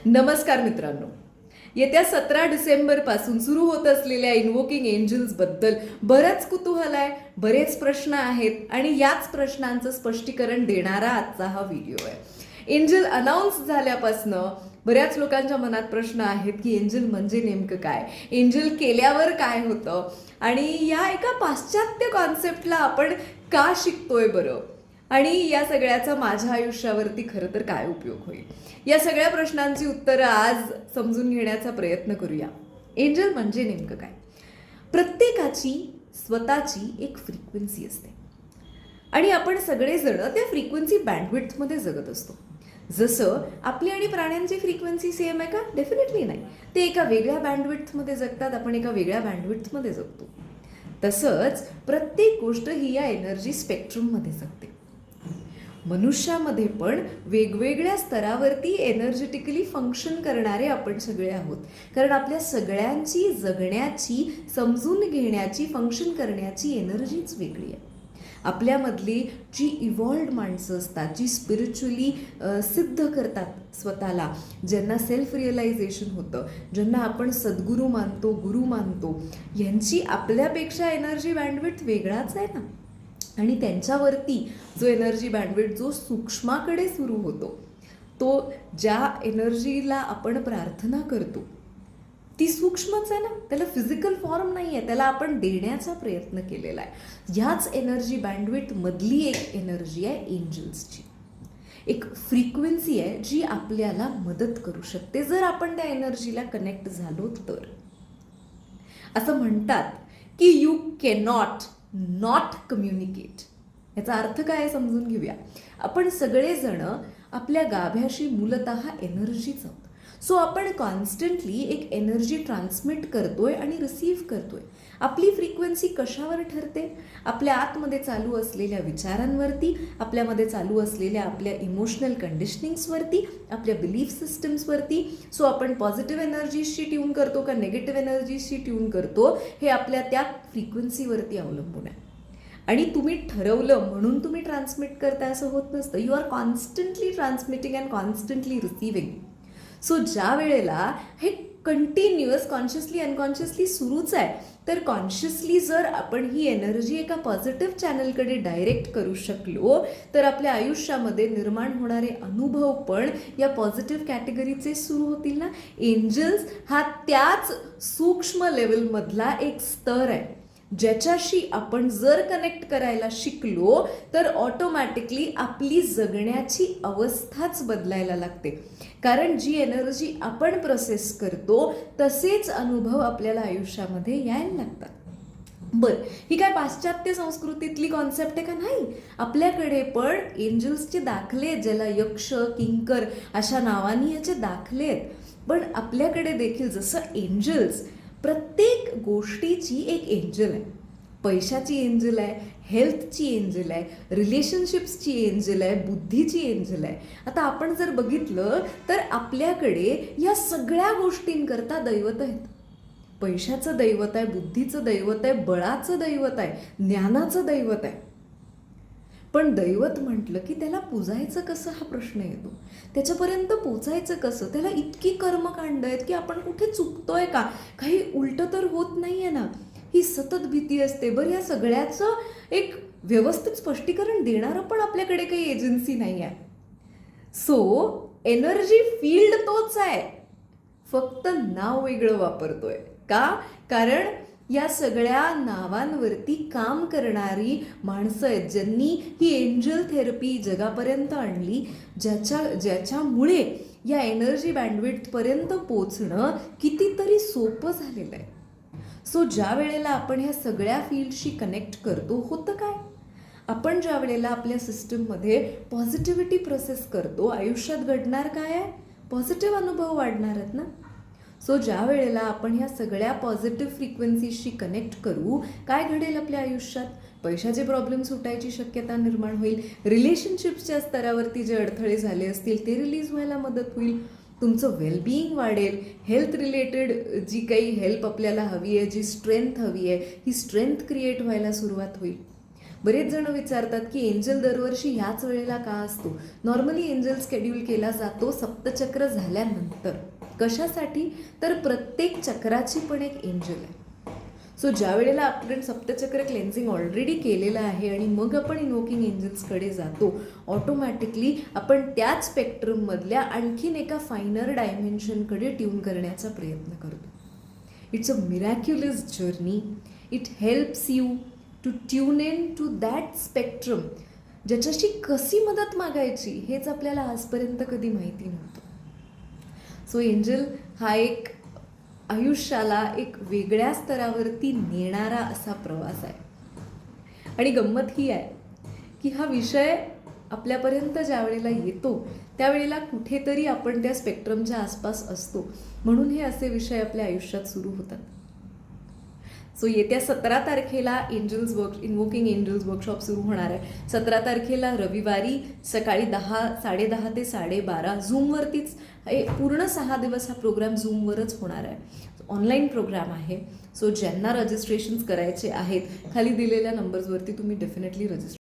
नमस्कार मित्रांनो. येत्या 17 डिसेंबरपासून सुरू होत असलेल्या इन्व्होकिंग एंजल्सबद्दल बरंच कुतूहल आहे, बरेच प्रश्न आहेत आणि याच प्रश्नांचं स्पष्टीकरण देणारा आजचा हा व्हिडिओ आहे. एंजल अनाऊन्स झाल्यापासनं बऱ्याच लोकांच्या मनात प्रश्न आहेत की एंजल म्हणजे नेमकं काय, एंजल केल्यावर काय होतं आणि या एका पाश्चात्य कॉन्सेप्टला आपण का शिकतोय बरं, आणि या सगळ्याचा माझ्या आयुष्यावरती खरं तर काय उपयोग होईल, या सगळ्या प्रश्नांची उत्तरं आज समजून घेण्याचा प्रयत्न करूया. एंजल म्हणजे नेमकं काय. प्रत्येकाची स्वतःची एक फ्रिक्वेन्सी असते आणि आपण सगळेजण त्या फ्रिक्वेन्सी बँडविड्थमध्ये जगत असतो. जसं आपली आणि प्राण्यांची फ्रिक्वेन्सी सेम आहे का? डेफिनेटली नाही. ते एका वेगळ्या बँडविड्थमध्ये जगतात, आपण एका वेगळ्या बँडविड्थमध्ये जगतो. तसंच प्रत्येक गोष्ट ही या एनर्जी स्पेक्ट्रममध्ये जगते. मनुष्यामध्ये पण वेगवेगळ्या स्तरावरती एनर्जेटिकली फंक्शन करणारे आपण सगळे आहोत, कारण आपल्या सगळ्यांची जगण्याची, समजून घेण्याची, फंक्शन करण्याची एनर्जीच वेगळी आहे. आपल्यामधली जी इव्हॉल्व्ड माणसं असतात, जी स्पिरिच्युअली सिद्ध करतात स्वतःला, ज्यांना सेल्फ रिअलायझेशन होतं, ज्यांना आपण सद्गुरू मानतो, गुरु मानतो, यांची आपल्यापेक्षा एनर्जी बँडविड्थ वेगळाच आहे ना. आणि त्यांच्यावरती जो एनर्जी बँडविड्थ जो सूक्ष्माकडे सुरू होतो, तो ज्या एनर्जीला आपण प्रार्थना करतो ती सूक्ष्मच आहे ना, त्याला फिजिकल फॉर्म नाही आहे, त्याला आपण देण्याचा प्रयत्न केलेला आहे. ह्याच एनर्जी बँडविड्थ मधली एक एनर्जी आहे एंजल्सची. एक फ्रिक्वेन्सी आहे जी आपल्याला मदत करू शकते जर आपण त्या एनर्जीला कनेक्ट झालो तर. असं म्हणतात की यू कॅनॉट नॉट कम्युनिकेट. याचा अर्थ काय समजून घेऊया. आपण सगळेजण आपल्या गाभ्याशी मूलतः एनर्जीच आहोत. सो आपण कॉन्स्टंटली एक एनर्जी ट्रान्समिट करतोय आणि रिसीव्ह करतोय. आपली फ्रिक्वेन्सी कशावर ठरते? आपल्या आतमध्ये चालू असलेल्या विचारांवरती, आपल्यामध्ये चालू असलेल्या आपल्या इमोशनल कंडिशनिंग्सवरती, आपल्या बिलीफ सिस्टम्सवरती. सो आपण पॉझिटिव्ह एनर्जीशी ट्यून करतो का निगेटिव्ह एनर्जीशी ट्यून करतो, हे आपल्या त्या फ्रिक्वेन्सीवरती अवलंबून आहे. आणि तुम्ही ठरवलं म्हणून तुम्ही ट्रान्समिट करताय असं होत नसतं. You are constantly transmitting and constantly receiving. So ज्या वेळेला हे कंटिन्युअस कॉन्शियसली अनकॉन्शियसली सुरूच आहे, तर कॉन्शियसली जर आपण ही एनर्जी एका पॉझिटिव्ह चॅनलकडे डायरेक्ट करू शकलो तर आपल्या आयुष्यामध्ये निर्माण होणारे अनुभव पण या पॉझिटिव्ह कॅटेगरीचे सुरू होतील ना. एंजल्स हा त्याच सूक्ष्म लेवलमधला एक स्तर आहे ज्याच्याशी आपण जर कनेक्ट करायला शिकलो तर ऑटोमॅटिकली आपली जगण्याची अवस्थाच बदलायला लागते. कारण जी एनर्जी आपण प्रोसेस करतो तसेच अनुभव आपल्याला आयुष्यामध्ये यायला लागतात. बरं, ही काय पाश्चात्य संस्कृतीतली कॉन्सेप्ट आहे का? नाही. आपल्याकडे पण एंजल्सचे दाखले आहेत, ज्याला यक्ष, किंकर अशा नावानी याचे दाखले आहेत. पण आपल्याकडे देखील जसं एंजल्स, प्रत्येक गोष्टीची एक एंजल आहे. पैशाची एंजल आहे, हेल्थची एंजल आहे, रिलेशनशिप्सची एंजल आहे, बुद्धीची एंजल आहे. आता आपण जर बघितलं तर आपल्याकडे या सगळ्या गोष्टींकरता दैवत आहेत. पैशाचं दैवत आहे, बुद्धीचं दैवत आहे, बळाचं दैवत आहे, ज्ञानाचं दैवत आहे. पण दैवत म्हटलं की त्याला पूजायचं कसं हा प्रश्न येतो. त्याच्यापर्यंत पोचायचं कसं? त्याला इतकी कर्मकांड आहेत की आपण कुठे चुकतोय का, काही उलटं तर होत नाही आहे ना, ही सतत भीती असते. बरं, या सगळ्याचं एक व्यवस्थित स्पष्टीकरण देणारं पण आपल्याकडे काही एजन्सी नाही आहे. सो एनर्जी फील्ड तोच आहे, फक्त नाव वेगळं वापरतोय का? कारण या सगळ्या नावांवरती काम करणारी माणसं आहेत ज्यांनी ही एंजल थेरपी जगापर्यंत आणली, ज्याच्यामुळे या एनर्जी बँडविड्थपर्यंत पोचणं कितीतरी सोपं झालेलं आहे. सो ज्या वेळेला आपण ह्या सगळ्या फील्डशी कनेक्ट करतो, होतं काय? आपण ज्या वेळेला आपल्या सिस्टममध्ये पॉझिटिव्हिटी प्रोसेस करतो, आयुष्यात घडणार काय आहे? पॉझिटिव्ह अनुभव वाढणार आहेत ना. सो ज्या वेळेला आपण ह्या सगळ्या पॉझिटिव्ह फ्रिक्वेन्सीशी कनेक्ट करू, काय घडेल आपल्या आयुष्यात? पैशाचे प्रॉब्लेम सुटायची शक्यता निर्माण होईल. रिलेशनशिप्सच्या स्तरावरती जे अडथळे झाले असतील ते रिलीज व्हायला मदत होईल. तुमचं वेलबिईंग वाढेल. हेल्थ रिलेटेड जी काही हेल्प आपल्याला हवी आहे, जी स्ट्रेंथ हवी आहे, ही स्ट्रेंथ क्रिएट व्हायला सुरुवात होईल. बरेच जण विचारतात की एंजल दरवर्षी ह्याच वेळेला का असतो. नॉर्मली एंजल शेड्यूल केला जातो सप्तचक्र झाल्यानंतर. कशासाठी? तर प्रत्येक चक्राची पण एक एंजल आहे. सो ज्या वेळेला आपण सप्तचक्र क्लेन्झिंग ऑलरेडी केलेलं आहे आणि मग आपण इन्व्होकिंग एंजल्सकडे जातो, ऑटोमॅटिकली आपण त्याच स्पेक्ट्रममधल्या आणखीन एका फायनर डायमेन्शनकडे ट्यून करण्याचा प्रयत्न करतो. It's a miraculous journey. It helps you to tune in to that spectrum, ज्याच्याशी कशी मदत मागायची हेच आपल्याला आजपर्यंत कधी माहिती नव्हतं. सो एंजल हा एक आयुष्याला एक वेगळ्या स्तरावरती नेणारा असा प्रवास आहे. आणि गंमत ही आहे की हा विषय आपल्यापर्यंत ज्या वेळेला येतो त्यावेळेला कुठेतरी आपण त्या स्पेक्ट्रमच्या आसपास असतो, म्हणून हे असे विषय आपल्या आयुष्यात सुरू होतात. सो येत्या 17 तारखेला इन्व्होकिंग एंजल्स वर्कशॉप सुरू होणार आहे. 17 तारखेला रविवारी सकाळी 10:30 ते 12:30 झूमवरतीच. पूर्ण 6 दिवस हा प्रोग्राम झूमवरच होणार आहे. ऑनलाईन प्रोग्राम आहे. सो ज्यांना रजिस्ट्रेशन्स करायचे आहेत खाली दिलेल्या नंबर्सवरती तुम्ही डेफिनेटली रजिस्टर